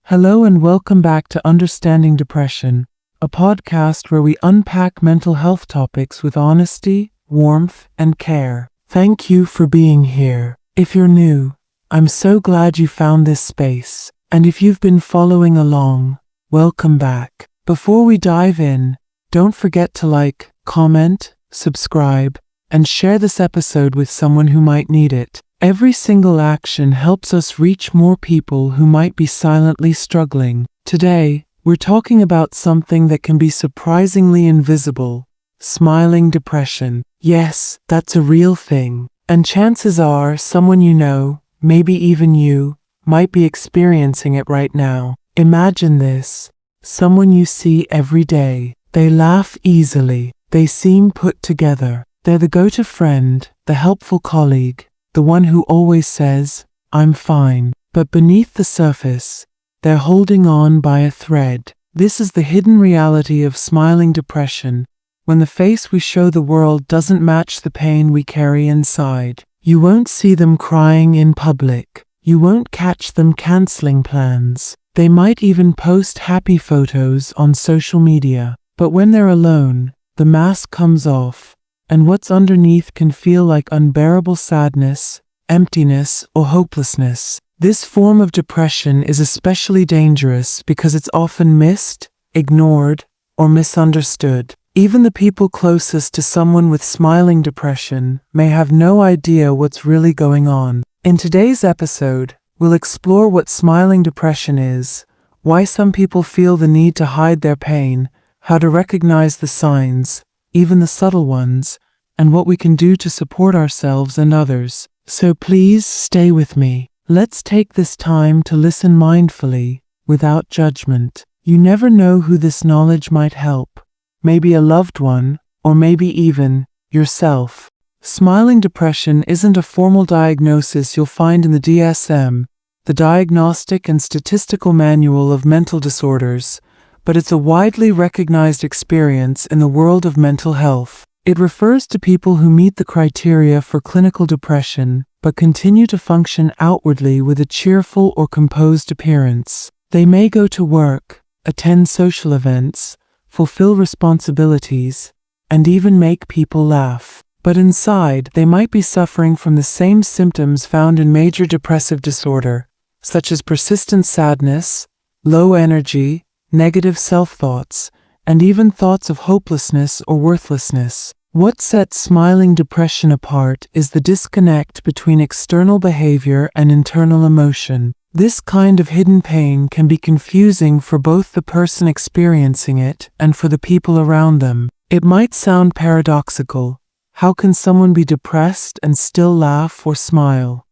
Hello and welcome back to Understanding Depression, a podcast where we unpack mental health topics with honesty, warmth, and care. Thank you for being here. If you're new, I'm so glad you found this space. And if you've been following along, welcome back. Before we dive in, don't forget to like, comment, subscribe, and share this episode with someone who might need it. Every single action helps us reach more people who might be silently struggling. Today, we're talking about something that can be surprisingly invisible: smiling depression. Yes, that's a real thing. And chances are someone you know, maybe even you, might be experiencing it right now. Imagine this: someone you see every day. They laugh easily. They seem put together. They're the go-to friend, the helpful colleague, the one who always says, "I'm fine." But beneath the surface, they're holding on by a thread. This is the hidden reality of smiling depression, when the face we show the world doesn't match the pain we carry inside. You won't see them crying in public. You won't catch them canceling plans. They might even post happy photos on social media. But when they're alone, the mask comes off, and what's underneath can feel like unbearable sadness, emptiness, or hopelessness. This form of depression is especially dangerous because it's often missed, ignored, or misunderstood. Even the people closest to someone with smiling depression may have no idea what's really going on. In today's episode, we'll explore what smiling depression is, why some people feel the need to hide their pain, how to recognize the signs, even the subtle ones, and what we can do to support ourselves and others. So please stay with me. Let's take this time to listen mindfully, without judgment. You never know who this knowledge might help. Maybe a loved one, or maybe even yourself. Smiling depression isn't a formal diagnosis you'll find in the DSM, the Diagnostic and Statistical Manual of Mental Disorders, but it's a widely recognized experience in the world of mental health. It refers to people who meet the criteria for clinical depression, but continue to function outwardly with a cheerful or composed appearance. They may go to work, attend social events, fulfill responsibilities, and even make people laugh. But inside, they might be suffering from the same symptoms found in major depressive disorder, such as persistent sadness, low energy, negative self-thoughts, and even thoughts of hopelessness or worthlessness. What sets smiling depression apart is the disconnect between external behavior and internal emotion. This kind of hidden pain can be confusing for both the person experiencing it and for the people around them. It might sound paradoxical. How can someone be depressed and still laugh or smile?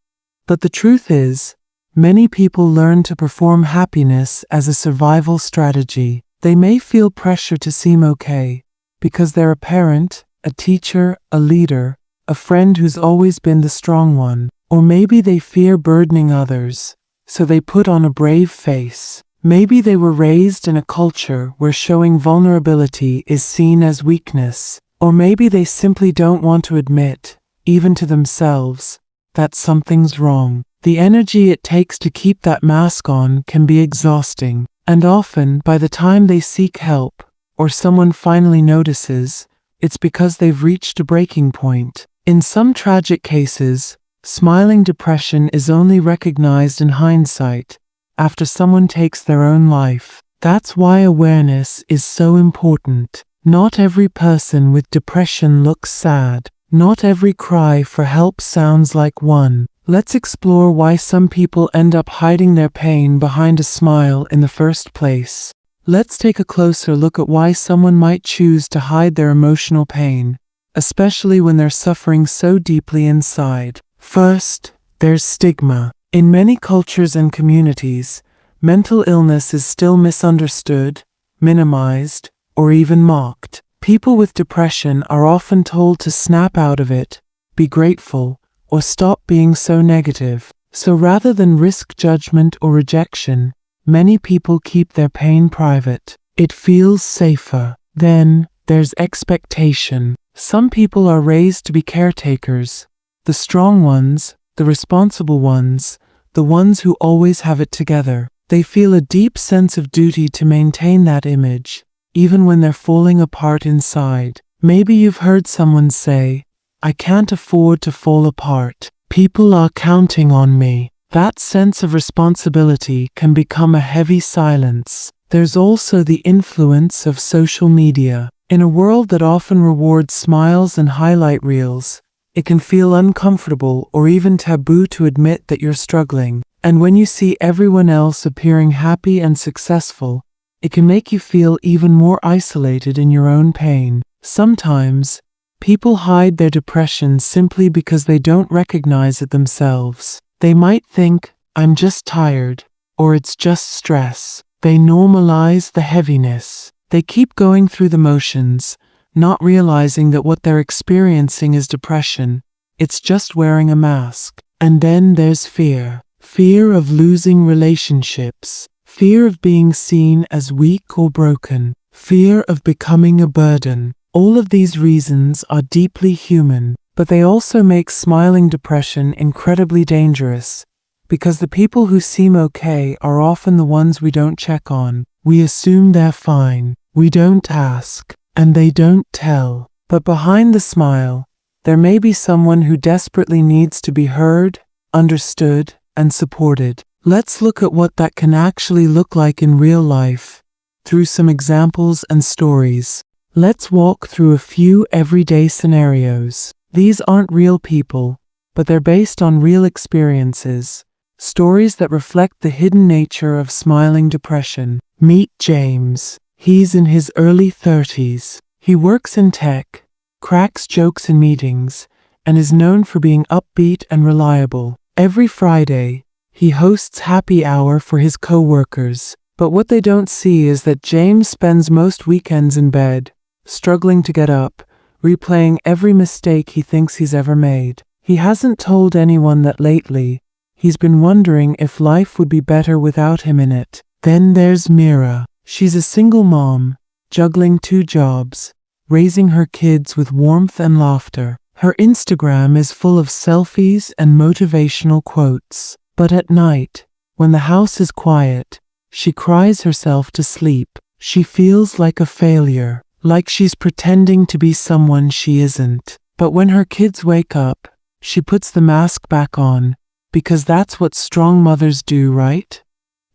But the truth is, many people learn to perform happiness as a survival strategy. They may feel pressure to seem okay because they're a parent, a teacher, a leader, a friend who's always been the strong one. Or maybe they fear burdening others, so they put on a brave face. Maybe they were raised in a culture where showing vulnerability is seen as weakness. Or maybe they simply don't want to admit, even to themselves, that something's wrong. The energy it takes to keep that mask on can be exhausting, and often, by the time they seek help, or someone finally notices, it's because they've reached a breaking point. In some tragic cases, smiling depression is only recognized in hindsight, after someone takes their own life. That's why awareness is so important. Not every person with depression looks sad. Not every cry for help sounds like one. Let's explore why some people end up hiding their pain behind a smile in the first place. Let's take a closer look at why someone might choose to hide their emotional pain, especially when they're suffering so deeply inside. First, there's stigma. In many cultures and communities, mental illness is still misunderstood, minimized, or even mocked. People with depression are often told to snap out of it, be grateful, or stop being so negative. So rather than risk judgment or rejection, many people keep their pain private. It feels safer. Then, there's expectation. Some people are raised to be caretakers, the strong ones, the responsible ones, the ones who always have it together. They feel a deep sense of duty to maintain that image, even when they're falling apart inside. Maybe you've heard someone say, "I can't afford to fall apart. People are counting on me." That sense of responsibility can become a heavy silence. There's also the influence of social media. In a world that often rewards smiles and highlight reels, it can feel uncomfortable or even taboo to admit that you're struggling. And when you see everyone else appearing happy and successful, it can make you feel even more isolated in your own pain. Sometimes, people hide their depression simply because they don't recognize it themselves. They might think, "I'm just tired," or "it's just stress." They normalize the heaviness. They keep going through the motions, not realizing that what they're experiencing is depression. It's just wearing a mask. And then there's fear. Fear of losing relationships. Fear of being seen as weak or broken. Fear of becoming a burden. All of these reasons are deeply human, but they also make smiling depression incredibly dangerous, because the people who seem okay are often the ones we don't check on. We assume they're fine. We don't ask, and they don't tell. But behind the smile, there may be someone who desperately needs to be heard, understood, and supported. Let's look at what that can actually look like in real life, through some examples and stories. Let's walk through a few everyday scenarios. These aren't real people, but they're based on real experiences, stories that reflect the hidden nature of smiling depression. Meet James. He's in his early 30s. He works in tech, cracks jokes in meetings, and is known for being upbeat and reliable. Every Friday, he hosts happy hour for his co-workers. But what they don't see is that James spends most weekends in bed, struggling to get up, replaying every mistake he thinks he's ever made. He hasn't told anyone that lately he's been wondering if life would be better without him in it. Then there's Mira. She's a single mom, juggling 2 jobs, raising her kids with warmth and laughter. Her Instagram is full of selfies and motivational quotes. But at night, when the house is quiet, she cries herself to sleep. She feels like a failure, like she's pretending to be someone she isn't. But when her kids wake up, she puts the mask back on, because that's what strong mothers do, right?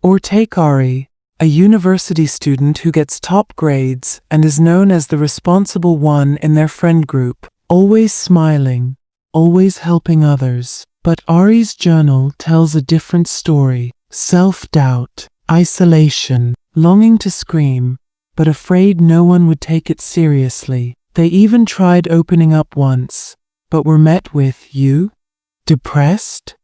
Or take Ari, a university student who gets top grades and is known as the responsible one in their friend group, always smiling, always helping others. But Ari's journal tells a different story. Self-doubt, isolation, longing to scream, but afraid no one would take it seriously. They even tried opening up once, but were met with, "You? Depressed?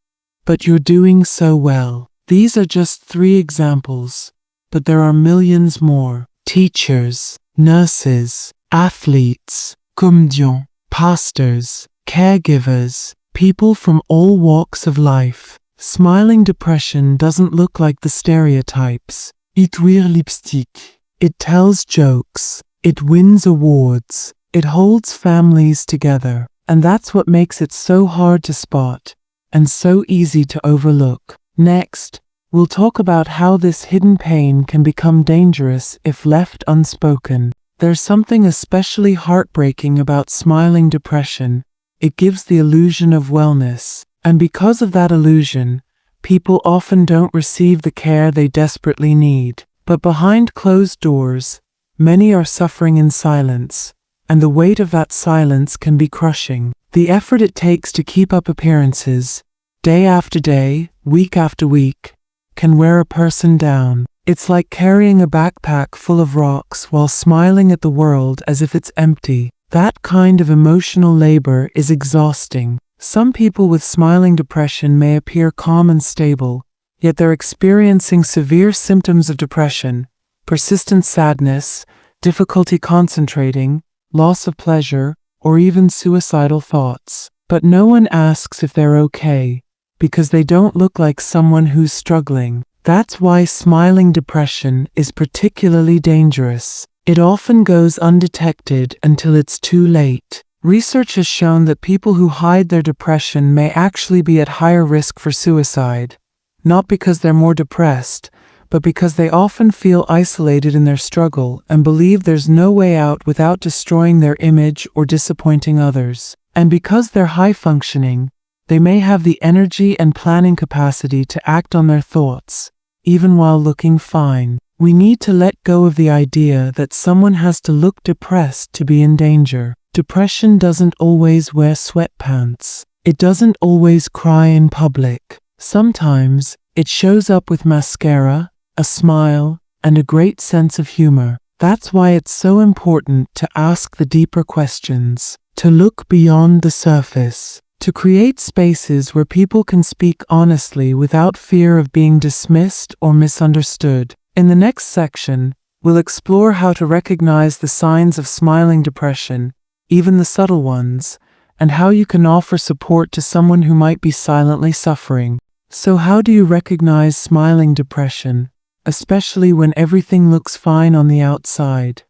But you're doing so well." These are just 3 examples, but there are millions more. Teachers, nurses, athletes, comédiens, pastors, caregivers, people from all walks of life. Smiling depression doesn't look like the stereotypes. It wears lipstick. It tells jokes. It wins awards. It holds families together. And that's what makes it so hard to spot and so easy to overlook. Next, we'll talk about how this hidden pain can become dangerous if left unspoken. There's something especially heartbreaking about smiling depression. It gives the illusion of wellness. And because of that illusion, people often don't receive the care they desperately need. But behind closed doors, many are suffering in silence, and the weight of that silence can be crushing. The effort it takes to keep up appearances, day after day, week after week, can wear a person down. It's like carrying a backpack full of rocks while smiling at the world as if it's empty. That kind of emotional labor is exhausting. Some people with smiling depression may appear calm and stable, yet they're experiencing severe symptoms of depression, persistent sadness, difficulty concentrating, loss of pleasure, or even suicidal thoughts. But no one asks if they're okay, because they don't look like someone who's struggling. That's why smiling depression is particularly dangerous. It often goes undetected until it's too late. Research has shown that people who hide their depression may actually be at higher risk for suicide, not because they're more depressed, but because they often feel isolated in their struggle and believe there's no way out without destroying their image or disappointing others. And because they're high functioning, they may have the energy and planning capacity to act on their thoughts, even while looking fine. We need to let go of the idea that someone has to look depressed to be in danger. Depression doesn't always wear sweatpants. It doesn't always cry in public. Sometimes, it shows up with mascara, a smile, and a great sense of humor. That's why it's so important to ask the deeper questions, to look beyond the surface, to create spaces where people can speak honestly without fear of being dismissed or misunderstood. In the next section, we'll explore how to recognize the signs of smiling depression, even the subtle ones, and how you can offer support to someone who might be silently suffering. So how do you recognize smiling depression, especially when everything looks fine on the outside?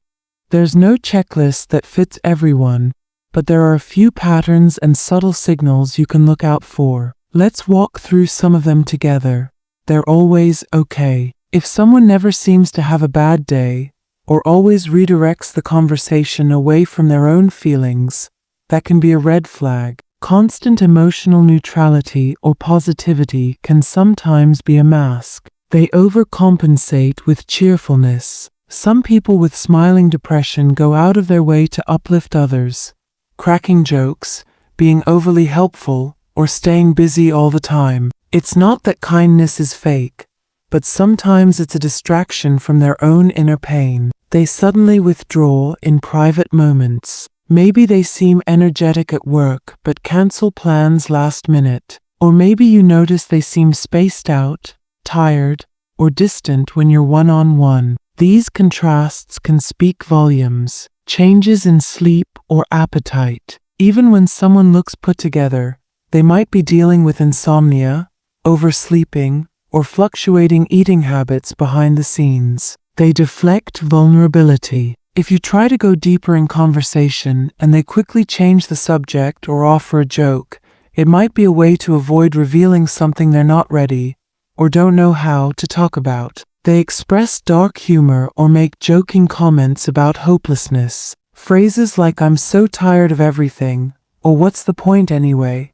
There's no checklist that fits everyone, but there are a few patterns and subtle signals you can look out for. Let's walk through some of them together. They're always okay. If someone never seems to have a bad day, or always redirects the conversation away from their own feelings, that can be a red flag. Constant emotional neutrality or positivity can sometimes be a mask. They overcompensate with cheerfulness. Some people with smiling depression go out of their way to uplift others, cracking jokes, being overly helpful, or staying busy all the time. It's not that kindness is fake, but sometimes it's a distraction from their own inner pain. They suddenly withdraw in private moments. Maybe they seem energetic at work but cancel plans last minute. Or maybe you notice they seem spaced out, tired, or distant when you're one-on-one. These contrasts can speak volumes. Changes in sleep or appetite. Even when someone looks put together, they might be dealing with insomnia, oversleeping, or fluctuating eating habits behind the scenes. They deflect vulnerability. If you try to go deeper in conversation and they quickly change the subject or offer a joke, it might be a way to avoid revealing something they're not ready or don't know how to talk about. They express dark humor or make joking comments about hopelessness. Phrases like "I'm so tired of everything" or "what's the point anyway"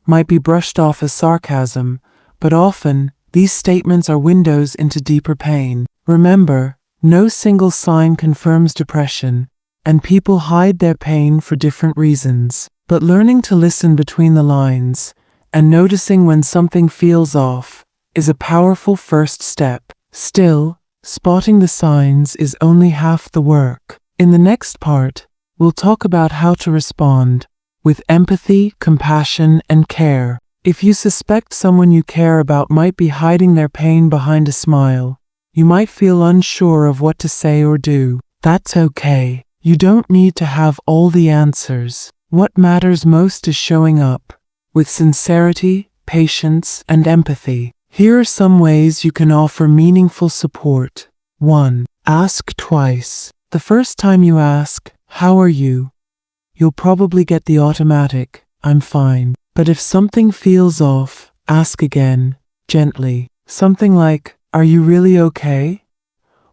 might be brushed off as sarcasm, but often these statements are windows into deeper pain. Remember, no single sign confirms depression, and people hide their pain for different reasons. But learning to listen between the lines and noticing when something feels off is a powerful first step. Still, spotting the signs is only half the work. In the next part, we'll talk about how to respond with empathy, compassion, and care. If you suspect someone you care about might be hiding their pain behind a smile, you might feel unsure of what to say or do. That's okay. You don't need to have all the answers. What matters most is showing up with sincerity, patience, and empathy. Here are some ways you can offer meaningful support. 1. Ask twice. The first time you ask, "How are you?" you'll probably get the automatic, "I'm fine." But if something feels off, ask again, gently. Something like, "Are you really okay?"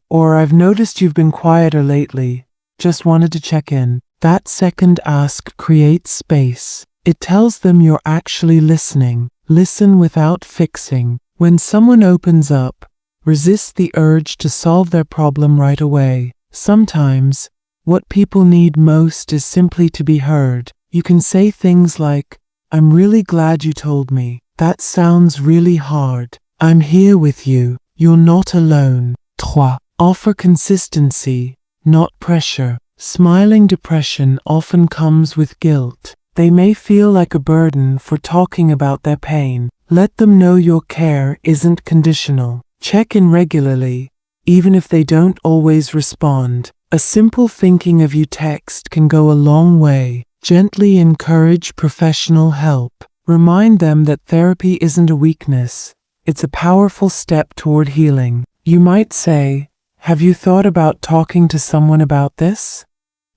Or, "I've noticed you've been quieter lately. Just wanted to check in." That second ask creates space. It tells them you're actually listening. Listen without fixing. When someone opens up, resist the urge to solve their problem right away. Sometimes, what people need most is simply to be heard. You can say things like, "I'm really glad you told me. That sounds really hard. I'm here with you. You're not alone." 3. Offer consistency, not pressure. Smiling depression often comes with guilt. They may feel like a burden for talking about their pain. Let them know your care isn't conditional. Check in regularly, even if they don't always respond. A simple "thinking of you" text can go a long way. Gently encourage professional help. Remind them that therapy isn't a weakness. It's a powerful step toward healing. You might say, "Have you thought about talking to someone about this?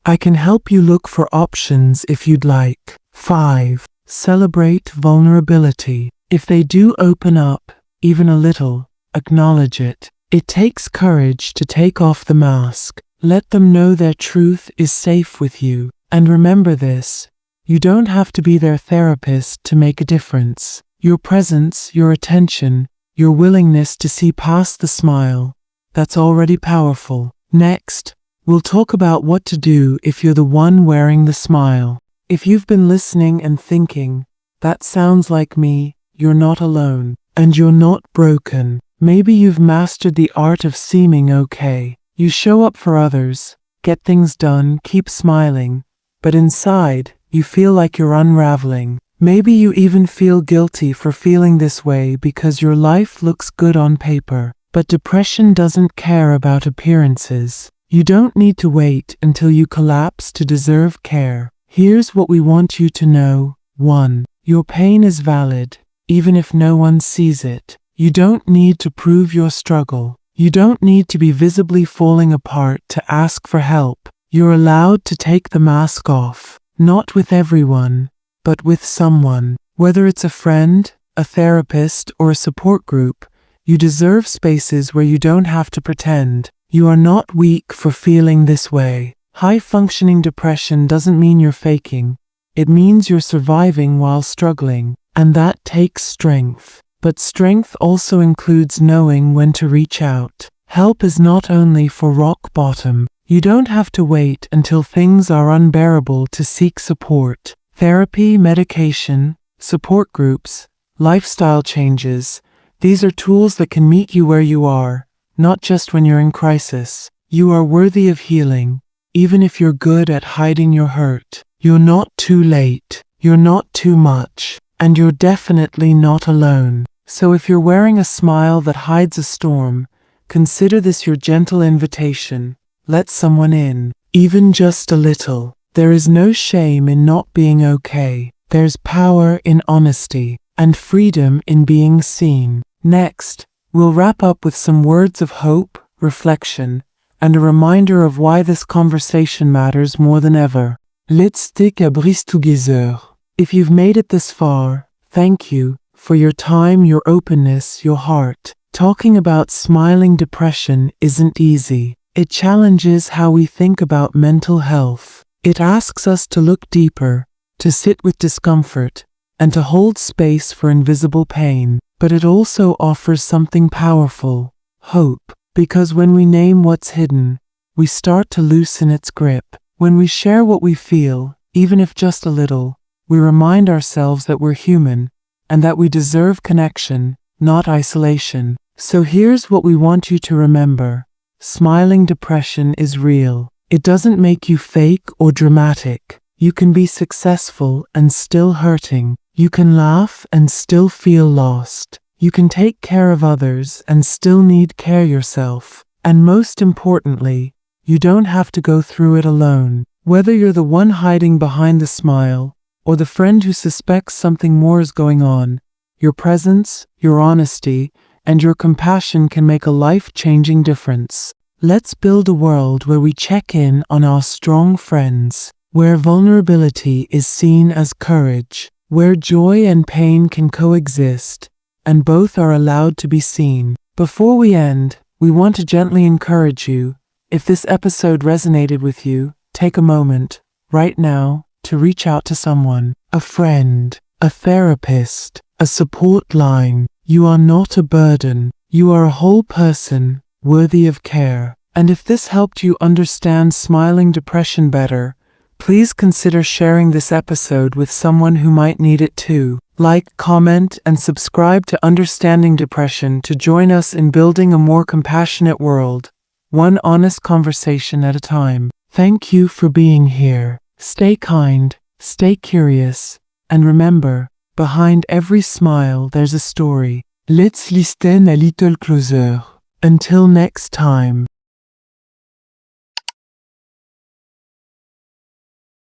I can help you look for options if you'd like." 5. Celebrate vulnerability. If they do open up, even a little, acknowledge it. It takes courage to take off the mask. Let them know their truth is safe with you. And remember this, you don't have to be their therapist to make a difference. Your presence, your attention, your willingness to see past the smile, that's already powerful. Next, we'll talk about what to do if you're the one wearing the smile. If you've been listening and thinking, that sounds like me, you're not alone. And you're not broken. Maybe you've mastered the art of seeming okay. You show up for others, get things done, keep smiling, but inside, you feel like you're unraveling. Maybe you even feel guilty for feeling this way because your life looks good on paper. But depression doesn't care about appearances. You don't need to wait until you collapse to deserve care. Here's what we want you to know. 1. Your pain is valid, even if no one sees it. You don't need to prove your struggle. You don't need to be visibly falling apart to ask for help. You're allowed to take the mask off. Not with everyone, but with someone. Whether it's a friend, a therapist, or a support group, you deserve spaces where you don't have to pretend. You are not weak for feeling this way. High-functioning depression doesn't mean you're faking. It means you're surviving while struggling, and that takes strength. But strength also includes knowing when to reach out. Help is not only for rock bottom. You don't have to wait until things are unbearable to seek support. Therapy, medication, support groups, lifestyle changes, these are tools that can meet you where you are, not just when you're in crisis. You are worthy of healing, even if you're good at hiding your hurt. You're not too late. You're not too much. And you're definitely not alone. So if you're wearing a smile that hides a storm, consider this your gentle invitation. Let someone in, even just a little. There is no shame in not being okay. There's power in honesty, and freedom in being seen. Next, we'll wrap up with some words of hope, reflection, and a reminder of why this conversation matters more than ever. Let's take a breath together. If you've made it this far, thank you for your time, your openness, your heart. Talking about smiling depression isn't easy. It challenges how we think about mental health. It asks us to look deeper, to sit with discomfort, and to hold space for invisible pain. But it also offers something powerful, hope. Because when we name what's hidden, we start to loosen its grip. When we share what we feel, even if just a little, we remind ourselves that we're human, and that we deserve connection, not isolation. So here's what we want you to remember. Smiling depression is real. It doesn't make you fake or dramatic. You can be successful and still hurting. You can laugh and still feel lost. You can take care of others and still need care yourself. And most importantly, you don't have to go through it alone. Whether you're the one hiding behind the smile, or the friend who suspects something more is going on, your presence, your honesty, and your compassion can make a life-changing difference. Let's build a world where we check in on our strong friends, where vulnerability is seen as courage, where joy and pain can coexist, and both are allowed to be seen. Before we end, we want to gently encourage you. If this episode resonated with you, take a moment, right now, to reach out to someone, a friend, a therapist, a support line. You are not a burden. You are a whole person, worthy of care. And if this helped you understand smiling depression better, please consider sharing this episode with someone who might need it too. Like, comment, and subscribe to Understanding Depression to join us in building a more compassionate world, one honest conversation at a time. Thank you for being here. Stay kind, stay curious, and remember, behind every smile there's a story. Let's listen a little closer. Until next time.